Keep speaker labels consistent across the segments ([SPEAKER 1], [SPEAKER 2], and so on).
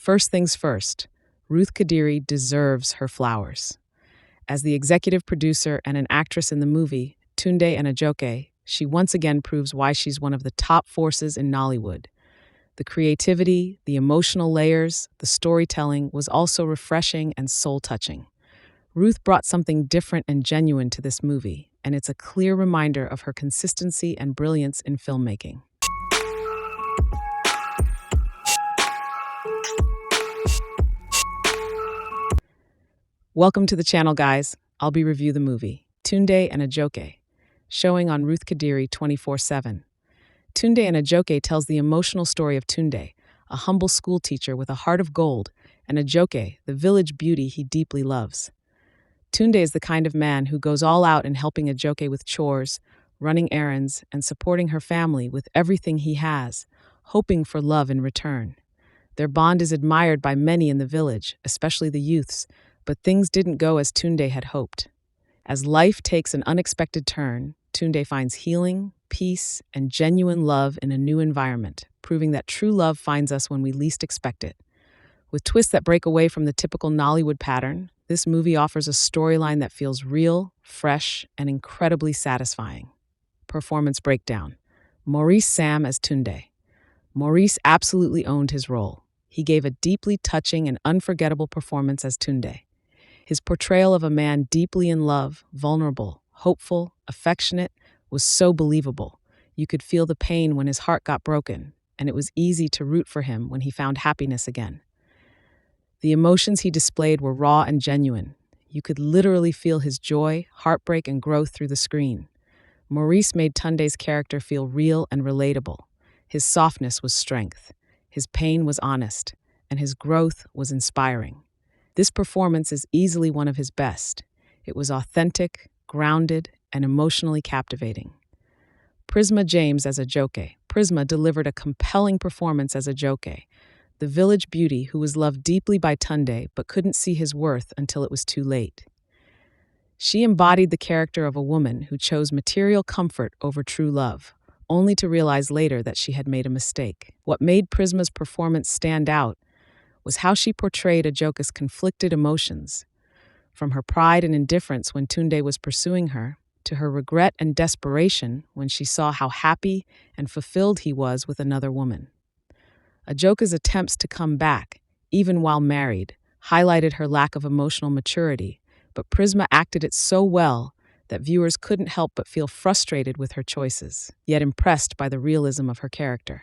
[SPEAKER 1] First things first, Ruth Kadiri deserves her flowers. As the executive producer and an actress in the movie, Tunde and Ajoke, she once again proves why she's one of the top forces in Nollywood. The creativity, the emotional layers, the storytelling was also refreshing and soul-touching. Ruth brought something different and genuine to this movie, and it's a clear reminder of her consistency and brilliance in filmmaking. Welcome to the channel, guys. I'll be review the movie, Tunde and Ajoke, showing on Ruth Kadiri 24/7. Tunde and Ajoke tells the emotional story of Tunde, a humble schoolteacher with a heart of gold, and Ajoke, the village beauty he deeply loves. Tunde is the kind of man who goes all out in helping Ajoke with chores, running errands, and supporting her family with everything he has, hoping for love in return. Their bond is admired by many in the village, especially the youths, but things didn't go as Tunde had hoped. As life takes an unexpected turn, Tunde finds healing, peace, and genuine love in a new environment, proving that true love finds us when we least expect it. With twists that break away from the typical Nollywood pattern, this movie offers a storyline that feels real, fresh, and incredibly satisfying. Performance breakdown. Maurice Sam as Tunde. Maurice absolutely owned his role. He gave a deeply touching and unforgettable performance as Tunde. His portrayal of a man deeply in love, vulnerable, hopeful, affectionate, was so believable. You could feel the pain when his heart got broken, and it was easy to root for him when he found happiness again. The emotions he displayed were raw and genuine. You could literally feel his joy, heartbreak, and growth through the screen. Maurice made Tunde's character feel real and relatable. His softness was strength, his pain was honest, and his growth was inspiring. This performance is easily one of his best. It was authentic, grounded, and emotionally captivating. Prisma James as Ajoke. Prisma delivered a compelling performance as Ajoke, the village beauty who was loved deeply by Tunde but couldn't see his worth until it was too late. She embodied the character of a woman who chose material comfort over true love, only to realize later that she had made a mistake. What made Prisma's performance stand out was how she portrayed Ajoke's conflicted emotions, from her pride and indifference when Tunde was pursuing her, to her regret and desperation when she saw how happy and fulfilled he was with another woman. Ajoke's attempts to come back, even while married, highlighted her lack of emotional maturity, but Prisma acted it so well that viewers couldn't help but feel frustrated with her choices, yet impressed by the realism of her character.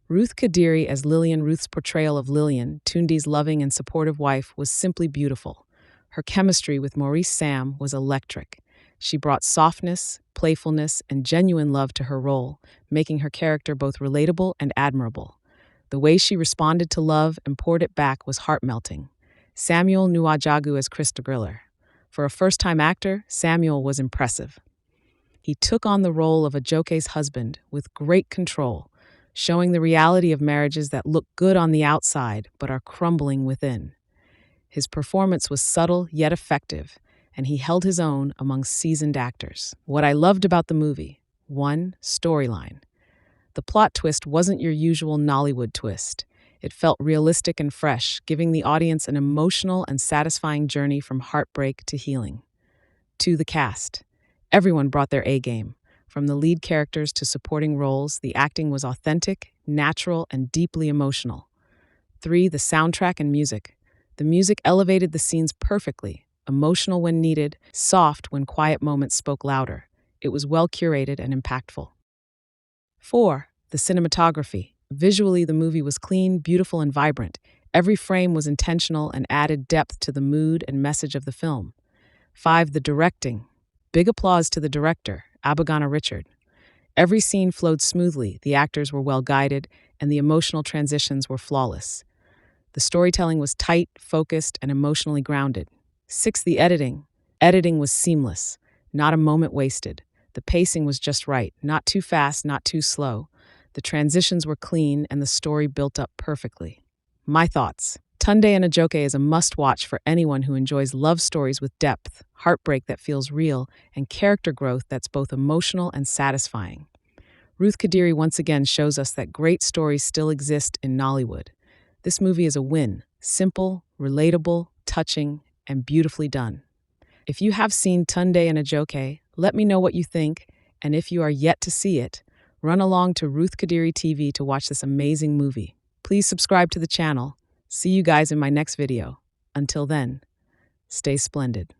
[SPEAKER 1] Ruth Kadiri as Lillian. Ruth's portrayal of Lillian, Tunde's loving and supportive wife, was simply beautiful. Her chemistry with Maurice Sam was electric. She brought softness, playfulness, and genuine love to her role, making her character both relatable and admirable. The way she responded to love and poured it back was heart-melting. Samuel Nuajagu as Krista Griller. For a first-time actor, Samuel was impressive. He took on the role of Ajoke's husband with great control, showing the reality of marriages that look good on the outside but are crumbling within. His performance was subtle yet effective, and he held his own among seasoned actors. What I loved about the movie: 1. Storyline. The plot twist wasn't your usual Nollywood twist. It felt realistic and fresh, giving the audience an emotional and satisfying journey from heartbreak to healing. 2. The cast. Everyone brought their A-game. From the lead characters to supporting roles, the acting was authentic, natural, and deeply emotional. 3. The soundtrack and music. The music elevated the scenes perfectly, emotional when needed, soft when quiet moments spoke louder. It was well curated and impactful. 4. The cinematography. Visually, the movie was clean, beautiful, and vibrant. Every frame was intentional and added depth to the mood and message of the film. 5. The directing. Big applause to the director, Abagana Richard. Every scene flowed smoothly, the actors were well guided, and the emotional transitions were flawless. The storytelling was tight, focused, and emotionally grounded. 6. The editing. Editing was seamless, not a moment wasted. The pacing was just right, not too fast, not too slow. The transitions were clean, and the story built up perfectly. My thoughts. Tunde and Ajoke is a must-watch for anyone who enjoys love stories with depth, heartbreak that feels real, and character growth that's both emotional and satisfying. Ruth Kadiri once again shows us that great stories still exist in Nollywood. This movie is a win. Simple, relatable, touching, and beautifully done. If you have seen Tunde and Ajoke, let me know what you think, and if you are yet to see it, run along to Ruth Kadiri TV to watch this amazing movie. Please subscribe to the channel. See you guys in my next video. Until then, stay splendid.